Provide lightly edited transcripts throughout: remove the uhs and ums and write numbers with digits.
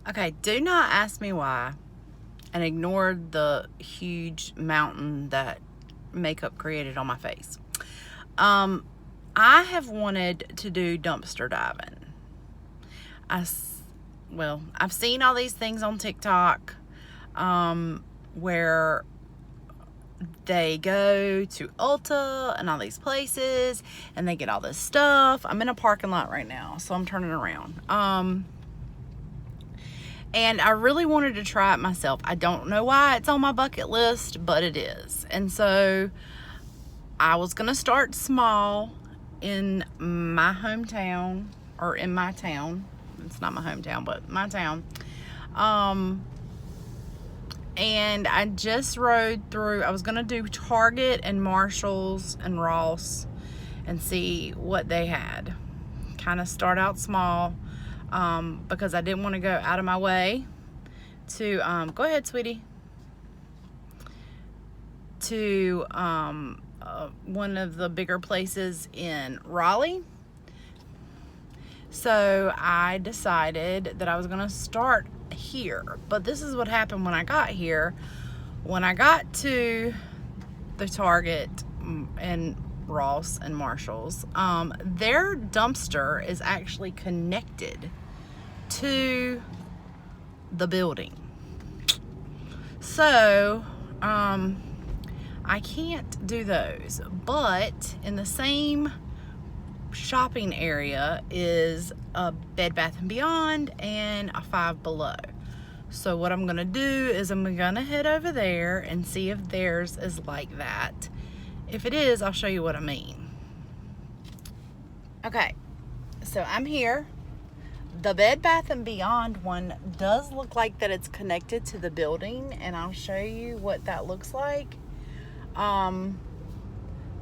Okay, do not ask me why, and ignore the huge mountain that makeup created on my face. I have wanted to do dumpster diving. I've seen all these things on TikTok where they go to Ulta and all these places and they get all this stuff. I'm in a parking lot right now, so I'm turning around. And I really wanted to try it myself. I don't know why it's on my bucket list, but it is. And so I was gonna start small in my hometown, or in my town. It's not my hometown, but my town. And I just rode through, I was gonna do Target and Marshall's and Ross and see what they had. Kind of start out small, because I didn't want to go out of my way to, go ahead, sweetie, to one of the bigger places in Raleigh. So I decided that I was gonna start here, but this is what happened when I got here. When I got to the Target and Ross and Marshall's, their dumpster is actually connected to the building. So I can't do those, but in the same shopping area is a Bed Bath & Beyond and a Five Below. So what I'm gonna do is I'm gonna head over there and see if theirs is like that. If it is, I'll show you what I mean. Okay, so I'm here. The Bed Bath & Beyond one does look like that it's connected to the building, and I'll show you what that looks like.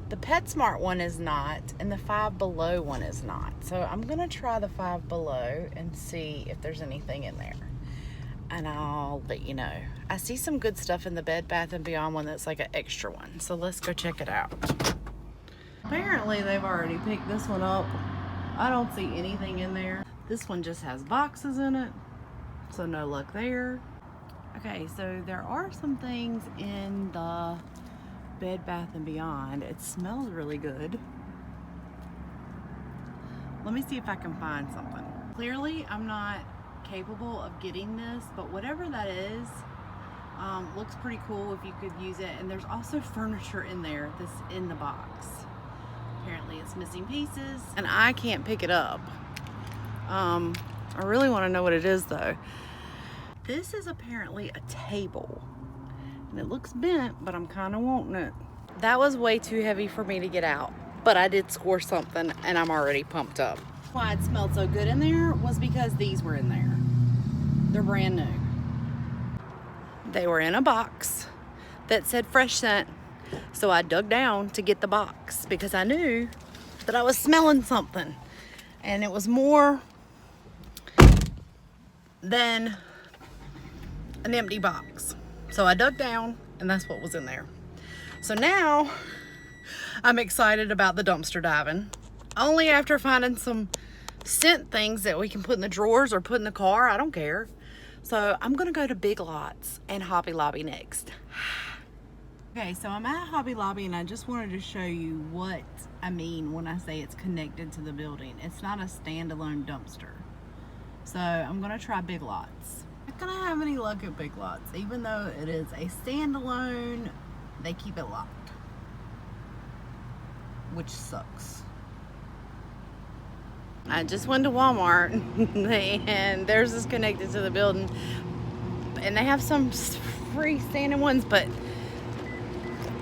The PetSmart one is not, and the Five Below one is not. So I'm gonna try the Five Below and see if there's anything in there, and I'll let you know. I see some good stuff in the Bed Bath & Beyond one that's like an extra one, so let's go check it out. Apparently they've already picked this one up. I don't see anything in there. This one just has boxes in it, so no luck there. Okay, so there are some things in the Bed Bath & Beyond. It smells really good. Let me see if I can find something. Clearly I'm not capable of getting this, but whatever that is, looks pretty cool if you could use it. And there's also furniture in there that's in the box. Apparently it's missing pieces and I can't pick it up. I really want to know what it is though. This is apparently a table. And it looks bent, but I'm kind of wanting it. That was way too heavy for me to get out, but I did score something and I'm already pumped up. Why it smelled so good in there was because these were in there. They're brand new. They were in a box that said fresh scent, so I dug down to get the box because I knew that I was smelling something, and it was more than an empty box. So I dug down and that's what was in there. So now I'm excited about the dumpster diving, only after finding some scent things that we can put in the drawers or put in the car. I don't care. So I'm gonna go to Big Lots and Hobby Lobby next. Okay, so I'm at Hobby Lobby and I just wanted to show you what I mean when I say it's connected to the building. It's not a standalone dumpster. So I'm gonna try Big Lots. Not gonna have any luck at Big Lots. Even though it is a standalone, they keep it locked, which sucks. I just went to Walmart and theirs is connected to the building, and they have some freestanding ones, but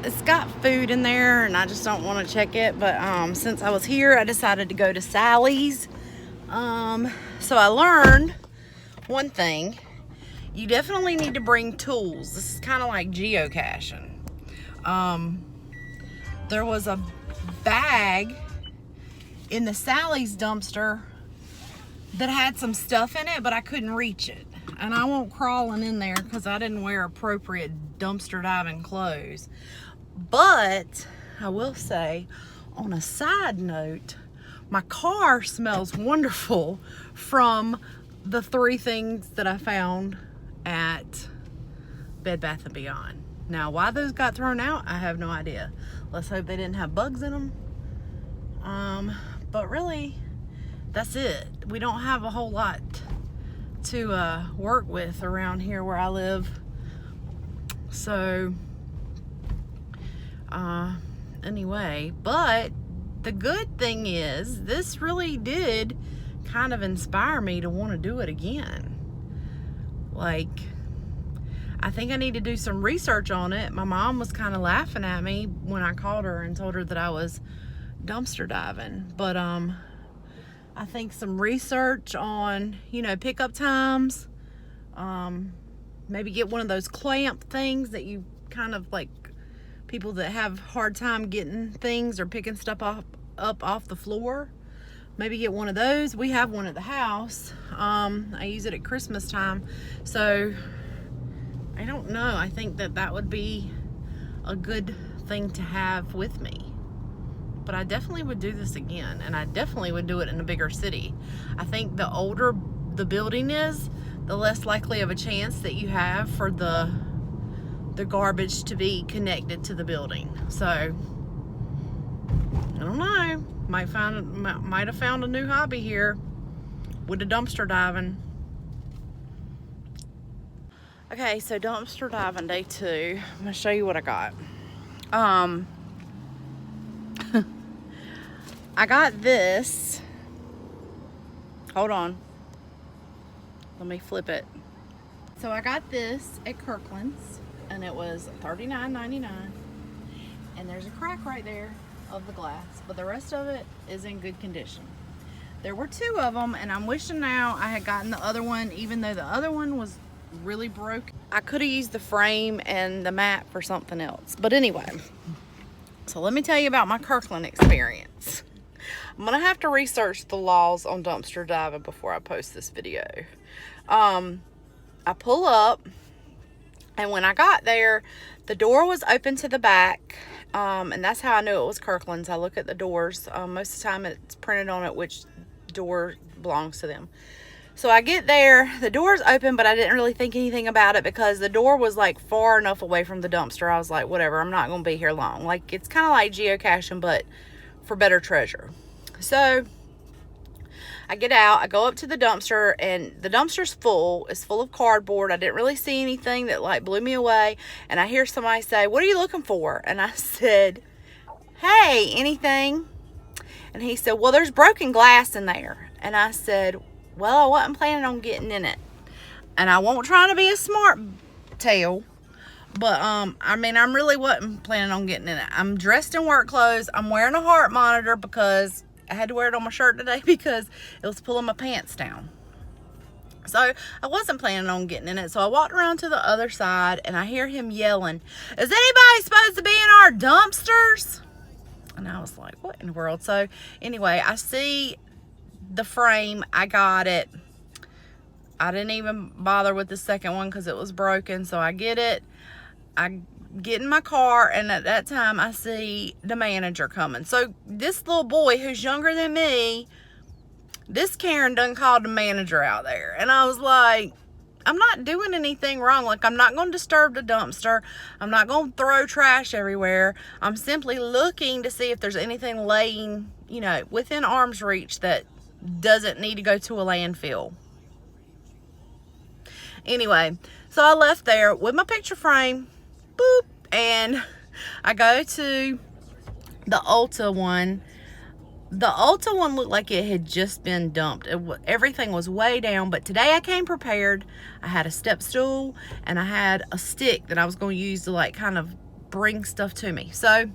it's got food in there and I just don't want to check it. But since I was here, I decided to go to Sally's. So I learned one thing. You definitely need to bring tools. This is kind of like geocaching. There was a bag in the Sally's dumpster that had some stuff in it, but I couldn't reach it. And I won't crawling in there because I didn't wear appropriate dumpster diving clothes. But I will say, on a side note, my car smells wonderful from the 3 things that I found at Bed Bath & Beyond. Now, why those got thrown out, I have no idea. Let's hope they didn't have bugs in them. But really, that's it. We don't have a whole lot to work with around here where I live. So, anyway, but the good thing is this really did kind of inspire me to want to do it again. Like, I think I need to do some research on it. My mom was kind of laughing at me when I called her and told her that I was dumpster diving. But I think some research on, you know, pickup times, maybe get one of those clamp things that you kind of like, people that have hard time getting things or picking stuff up off the floor. Maybe get one of those. We have one at the house. I use it at Christmas time. So I don't know. I think that would be a good thing to have with me. But I definitely would do this again, and I definitely would do it in a bigger city. I think the older the building is, the less likely of a chance that you have for the garbage to be connected to the building. So I don't know. Might have found a new hobby here with the dumpster diving. Okay, so dumpster diving day 2. I'm gonna show you what I got. I got this. Hold on. Let me flip it. So I got this at Kirkland's, and it was $39.99. And there's a crack right there of the glass, but the rest of it is in good condition. There were 2 of them, and I'm wishing now I had gotten the other one, even though the other one was really broke. I could have used the frame and the mat for something else. But anyway, so let me tell you about my Kirkland experience. I'm gonna have to research the laws on dumpster diving before I post this video. I pull up, and when I got there, the door was open to the back, and that's how I knew it was Kirkland's. I look at the doors. Most of the time it's printed on it which door belongs to them. So I get there, the door's open, but I didn't really think anything about it because the door was like far enough away from the dumpster. I was like, whatever, I'm not gonna be here long. Like, it's kind of like geocaching, but for better treasure. So I get out, I go up to the dumpster, and the dumpster's full. It's full of cardboard. I didn't really see anything that like blew me away. And I hear somebody say, "What are you looking for?" And I said, "Hey, anything?" And he said, "Well, there's broken glass in there." And I said, "Well, I wasn't planning on getting in it." And I won't try to be a smart tail, but I mean, I really wasn't planning on getting in it. I'm dressed in work clothes. I'm wearing a heart monitor because I had to wear it on my shirt today because it was pulling my pants down. So I wasn't planning on getting in it. So I walked around to the other side, and I hear him yelling, "Is anybody supposed to be in our dumpsters?" And I was like, what in the world? So anyway, I see the frame. I got it. I didn't even bother with the second one because it was broken. So I get it. I get in my car, and at that time I see the manager coming. So this little boy who's younger than me, this Karen done called the manager out there. And I was like, I'm not doing anything wrong. Like, I'm not going to disturb the dumpster. I'm not going to throw trash everywhere. I'm simply looking to see if there's anything laying, you know, within arm's reach that doesn't need to go to a landfill. Anyway, so I left there with my picture frame, boop, and I go to the Ulta one. The Ulta one looked like it had just been dumped. Everything was way down, but today I came prepared. I had a step stool, and I had a stick that I was going to use to like kind of bring stuff to me. So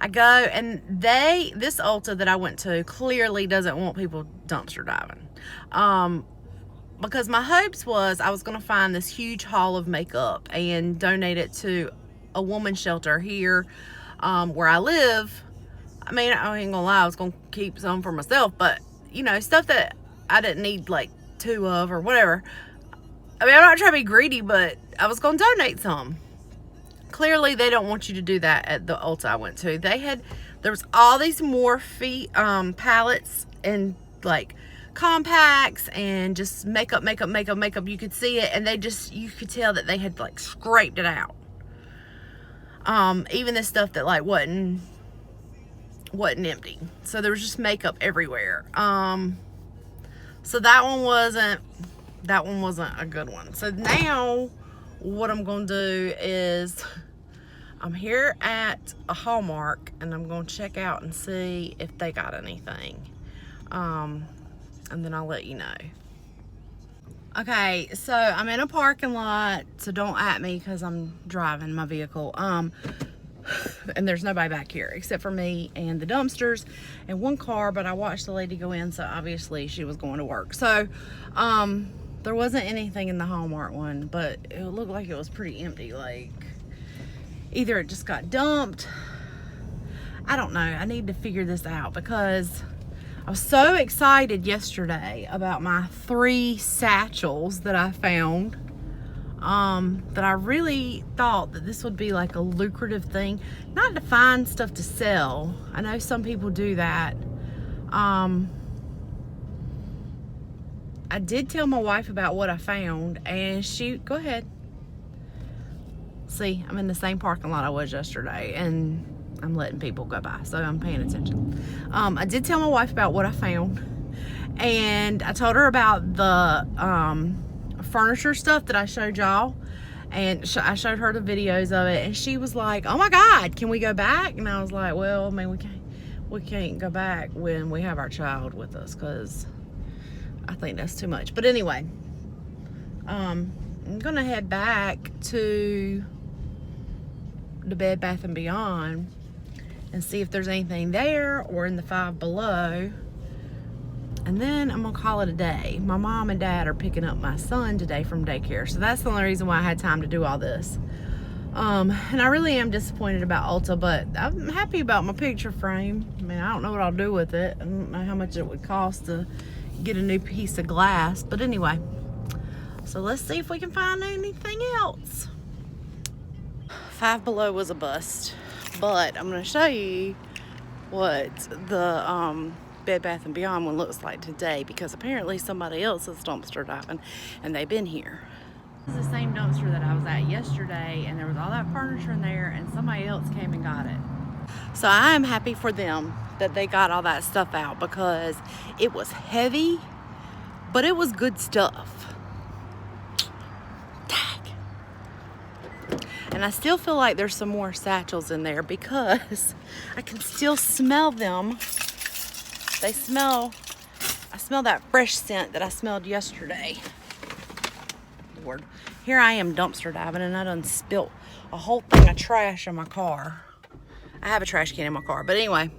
I go, and this Ulta that I went to clearly doesn't want people dumpster diving. Because my hopes was I was going to find this huge haul of makeup and donate it to a woman's shelter here where I live. I mean, I ain't gonna lie, I was gonna keep some for myself, but you know, stuff that I didn't need like 2 of or whatever. I mean, I'm not trying to be greedy, but I was gonna donate some. Clearly, they don't want you to do that at the Ulta I went to. There was all these Morphe palettes and like compacts and just makeup. You could see it, and you could tell that they had like scraped it out. Even the stuff that like wasn't empty. So there was just makeup everywhere. So that one wasn't a good one. So now what I'm gonna do is I'm here at a Hallmark, and I'm gonna check out and see if they got anything. And then I'll let you know. Okay, so I'm in a parking lot, so don't at me because I'm driving my vehicle. And there's nobody back here except for me and the dumpsters and one car, but I watched the lady go in, so obviously she was going to work. So there wasn't anything in the Hallmark one, but it looked like it was pretty empty. Like either it just got dumped. I don't know. I need to figure this out because I was so excited yesterday about my 3 satchels that I found, that I really thought that this would be like a lucrative thing. Not to find stuff to sell. I know some people do that. I did tell my wife about what I found, and go ahead. See, I'm in the same parking lot I was yesterday, and I'm letting people go by, so I'm paying attention. I did tell my wife about what I found, and I told her about the furniture stuff that I showed y'all, and I showed her the videos of it, and she was like, oh my God, can we go back? And I was like, well, I mean, we can't go back when we have our child with us, because I think that's too much. But anyway, I'm gonna head back to the Bed Bath & Beyond and see if there's anything there or in the Five Below, and then I'm gonna call it a day. My mom and dad are picking up my son today from daycare, so that's the only reason why I had time to do all this. And I really am disappointed about Ulta, but I'm happy about my picture frame. I mean, I don't know what I'll do with it. I don't know how much it would cost to get a new piece of glass, but anyway, so let's see if we can find anything else. Five Below was a bust, but I'm going to show you what the Bed Bath & Beyond one looks like today, because apparently somebody else is dumpster diving and they've been here. This is the same dumpster that I was at yesterday, and there was all that furniture in there, and somebody else came and got it. So I am happy for them that they got all that stuff out, because it was heavy, but it was good stuff. And I still feel like there's some more satchels in there, because I can still smell them. I smell that fresh scent that I smelled yesterday. Lord, here I am dumpster diving, and I done spilt a whole thing of trash in my car. I have a trash can in my car, but anyway,